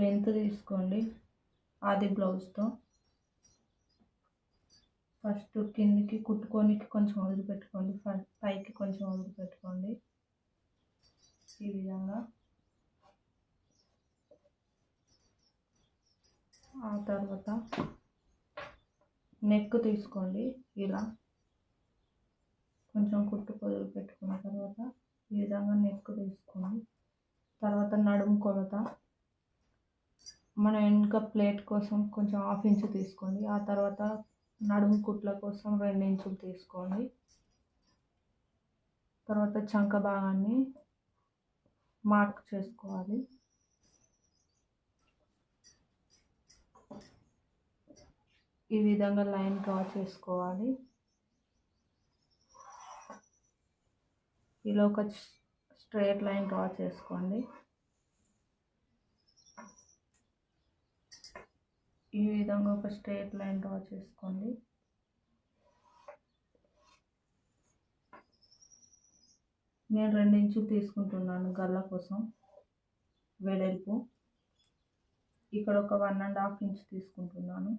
Length తీసుకోండి ఆది బ్లౌజ్తో. First కిందికి కుట్టుకోనికి కొంచెం వదిలిపెట్టుకోండి, పైకి కొంచెం వదిలిపెట్టుకోండి. ఈ విధంగా. ఆ తర్వాత నెక్ తీసుకోండి. ఇలా కొంచెం కుట్టు వదిలిపెట్టుకున్న తర్వాత ఈ విధంగా నెక్ తీసుకోండి. తర్వాత నడుము కొలత మన వెనుక ప్లేట్ కోసం కొంచెం 1/2 ఇంచు తీసుకోండి. ఆ తర్వాత నడుము కుట్ల కోసం 2 ఇంచులు తీసుకోండి. తర్వాత చంక భాగాన్ని మార్క్ చేసుకోవాలి. ఈ విధంగా లైన్ డ్రా చేసుకోవాలి. ఇలా ఒక స్ట్రైట్ లైన్ డ్రా చేసుకోండి. ఈ విధంగా ఒక స్ట్రైట్ లైన్ డ్రా చేసుకోండి. నేను 2 ఇంచులు తీసుకుంటున్నాను గల్ల కోసం వెడల్పు. ఇక్కడ ఒక 1.5 ఇంచ్ తీసుకుంటున్నాను.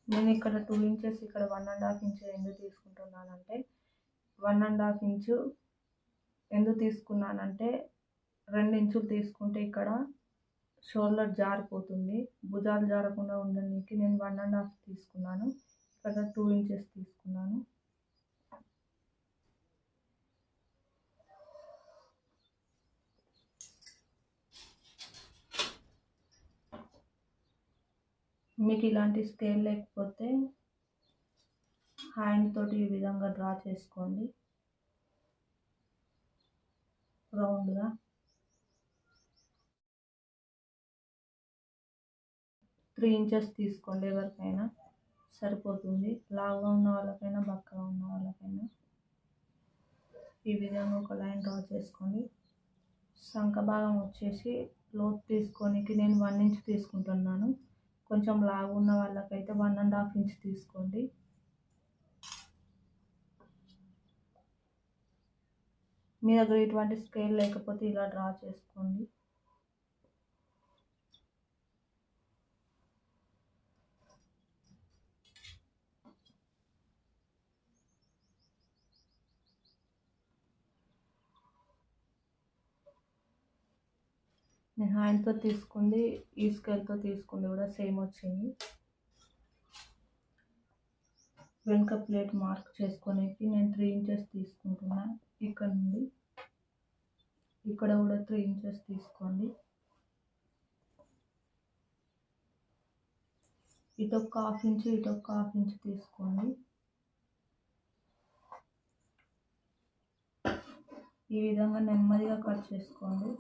నేను ఇక్కడ 2 ఇంచెస్, ఇక్కడ 1.5 ఇంచ్ ఎందుకు తీసుకుంటున్నానంటే 1.5 ఇంచు ఎందుకు తీసుకున్నానంటే 2 ఇంచులు తీసుకుంటే ఇక్కడ షోల్డర్ జారిపోతుంది. భుజాలు జారకుండా ఉండడానికి నేను 1.5 తీసుకున్నాను. ఇక్కడ 2 ఇంచెస్ తీసుకున్నాను. మీకు ఇలాంటి స్కేల్ లేకపోతే హ్యాండ్ తోటి ఈ విధంగా డ్రా చేసుకోండి రౌండ్గా. 3 ఇంచెస్ తీసుకోండి, ఎవరికైనా సరిపోతుంది. లావుగా ఉన్న వాళ్ళకైనా బక్కగా ఉన్న వాళ్ళకైనా. ఈ విధంగా ఒక లైన్ డ్రా చేసుకోండి. సంఖ భాగం వచ్చేసి లోతు తీసుకోనికి నేను 1 ఇంచ్ తీసుకుంటున్నాను. కొంచెం లావు ఉన్న వాళ్ళకైతే 1.5 ఇంచ్ తీసుకోండి. మీ దగ్గర ఇటువంటి స్కేల్ లేకపోతే ఇలా డ్రా చేసుకోండి. నేను హ్యాండ్తో తీసుకుంది, ఈ స్కేల్తో తీసుకుంది కూడా సేమ్ వచ్చింది. వెనుక ప్లేట్ మార్క్ చేసుకోనికి నేను 3 ఇంచెస్ తీసుకుంటున్నాను. ఇక్కడ నుండి ఇక్కడ కూడా 3 ఇంచెస్ తీసుకోండి. ఇటొక 1/2 ఇంచు, ఇటొక 1/2 ఇంచు తీసుకోండి. ఈ విధంగా నెమ్మదిగా కట్ చేసుకోండి.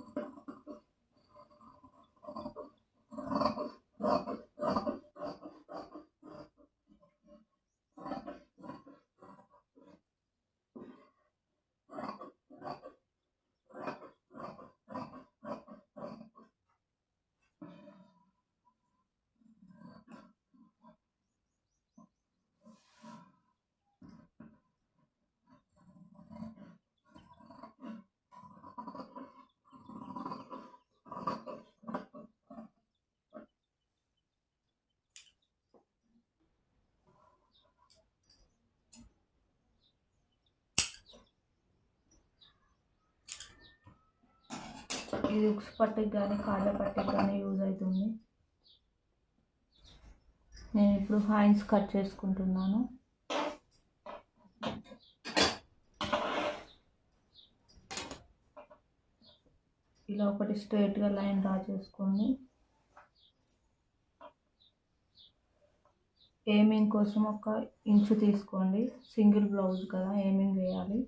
ఇది ఉక్స్ పట్టికి కానీ కాళ్ళ పట్టికి కానీ యూజ్ అవుతుంది. నేను ఇప్పుడు హ్యాండ్స్ కట్ చేసుకుంటున్నాను. ఇలా ఒకటి స్ట్రైట్గా లైన్ డ్రా చేసుకోండి. ఎయిమింగ్ కోసం 1 ఇంచు తీసుకోండి. సింగిల్ బ్లౌజ్ కదా, ఎయిమింగ్ వేయాలి.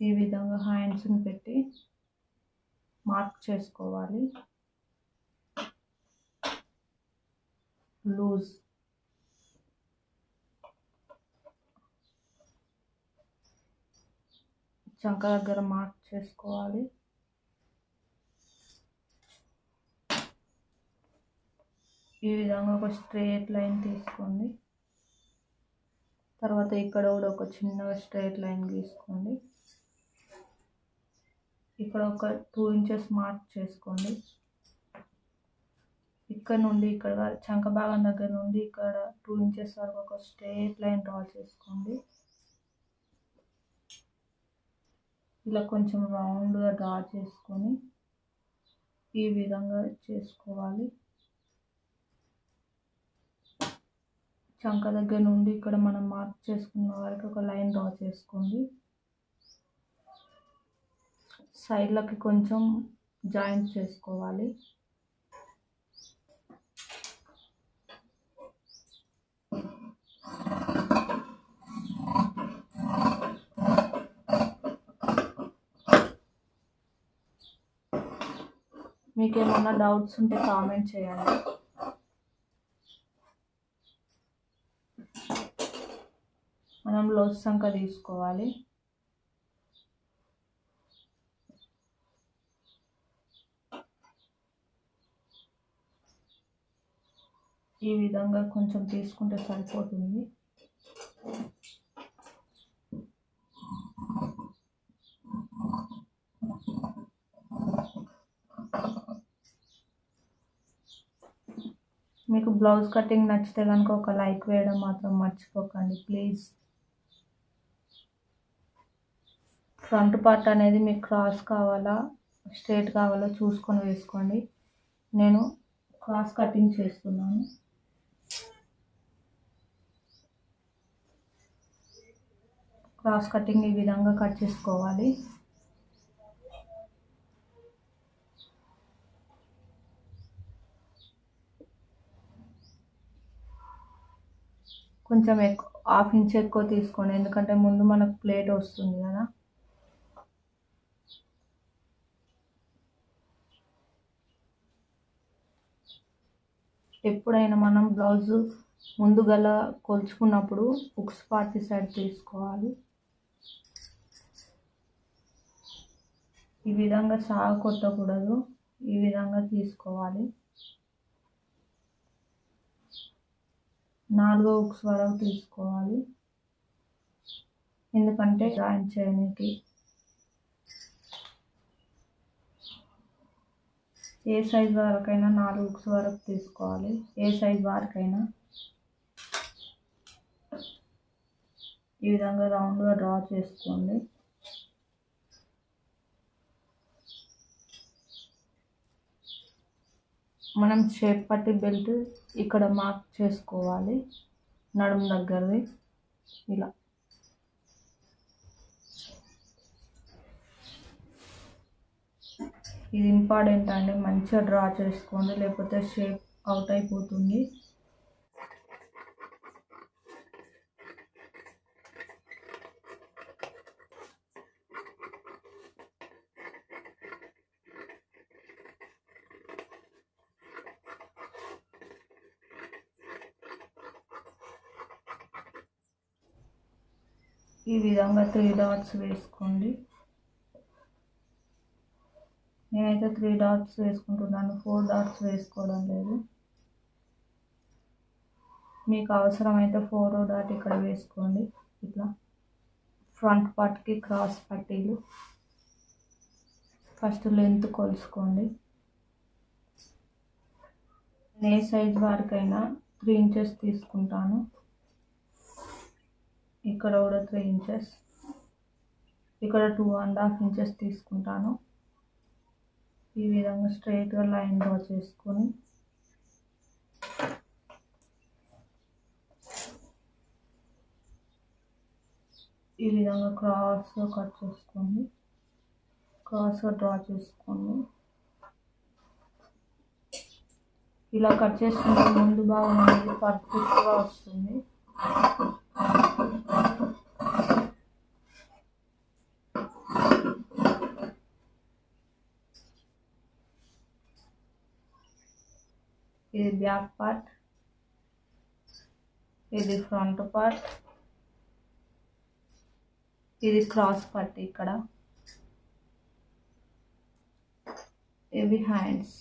ఈ విధంగా హ్యాండ్స్ని పెట్టి మార్క్ చేసుకోవాలి. లూజ్ చంక దగ్గర మార్క్ చేసుకోవాలి. ఈ విధంగా ఒక స్ట్రైట్ లైన్ తీసుకోండి. తర్వాత ఇక్కడ కూడా ఒక చిన్న స్ట్రైట్ లైన్ గీసుకోండి. ఇక్కడ ఒక 2 ఇంచెస్ మార్క్ చేసుకోండి. ఇక్కడ నుండి ఇక్కడ చంక భాగం దగ్గర నుండి ఇక్కడ 2 ఇంచెస్ వరకు ఒక స్ట్రైట్ లైన్ డ్రా చేసుకోండి. ఇలా కొంచెం రౌండ్గా డ్రా చేసుకొని ఈ విధంగా చేసుకోవాలి. చంక దగ్గర నుండి ఇక్కడ మనం మార్క్ చేసుకున్న వరకు ఒక లైన్ డ్రా చేసుకోండి. సైడ్లకి కొంచెం జాయింట్ చేసుకోవాలి. మీకు ఏమన్నా డౌట్స్ ఉంటే కామెంట్ చేయండి. మనం లోతు సంక తీసుకోవాలి. ఈ విధంగా కొంచెం తీసుకుంటే సరిపోతుంది. మీకు బ్లౌజ్ కటింగ్ నచ్చితే కనుక ఒక లైక్ వేయడం మాత్రం మర్చిపోకండి ప్లీజ్. ఫ్రంట్ పార్ట్ అనేది మీకు క్రాస్ కావాలా స్ట్రైట్ కావాలో చూసుకొని వేసుకోండి. నేను క్రాస్ కటింగ్ చేస్తున్నాను. క్రాస్ కటింగ్ ఈ విధంగా కట్ చేసుకోవాలి. కొంచెం ఎక్కువ 1/2 ఇంచ్ ఎక్కువ తీసుకోండి, ఎందుకంటే ముందు మనకు ప్లేట్ వస్తుంది కదా. ఎప్పుడైనా మనం బ్లౌజు ముందు గల కొలుచుకున్నప్పుడు ఉక్స్ పార్ట్ సైడ్ తీసుకోవాలి. ఈ విధంగా సాగు కొట్టకూడదు, ఈ విధంగా తీసుకోవాలి. 4 ఉక్స్ వరకు తీసుకోవాలి, ఎందుకంటే జాయింట్ చేయడానికి. ఏ సైజ్ వరకైనా 4 ఉక్స్ వరకు తీసుకోవాలి, ఏ సైజ్ వరకైనా. ఈ విధంగా రౌండ్గా డ్రా చేసుకోండి. మనం షేప్ పట్టి బెల్ట్ ఇక్కడ మార్క్ చేసుకోవాలి, నడుము దగ్గరది. ఇలా ఇది ఇంపార్టెంట్ అండి, మంచిగా డ్రా చేసుకోండి, లేకపోతే షేప్ అవుట్ అయిపోతుంది. ఈ విధంగా 3 డాట్స్ వేసుకోండి. నేనైతే 3 డాట్స్ వేసుకుంటున్నాను, 4 డాట్స్ వేసుకోవడం లేదు. మీకు అవసరమైతే 4వ డాట్ ఇక్కడ వేసుకోండి. ఇట్లా ఫ్రంట్ పార్ట్కి క్రాస్ పట్టీలు. ఫస్ట్ లెంత్ కొలుసుకోండి. ఏ సైజ్ వరకైనా 3 ఇంచెస్ తీసుకుంటాను. ఇక్కడ కూడా 3 ఇంచెస్, ఇక్కడ 2.5 ఇంచెస్ తీసుకుంటాను. ఈ విధంగా స్ట్రైట్గా లైన్ డ్రా చేసుకొని ఈ విధంగా క్రాస్గా కట్ చేసుకోండి, క్రాస్గా డ్రా చేసుకోండి. ఇలా కట్ చేసుకుంటే ముందు భాగం అనేది పర్ఫెక్ట్గా వస్తుంది. ఇది బ్యాక్ పార్ట్, ఇది ఫ్రంట్ పార్ట్, ఇది క్రాస్ పార్ట్. ఇక్కడ ఇవి హ్యాండ్స్.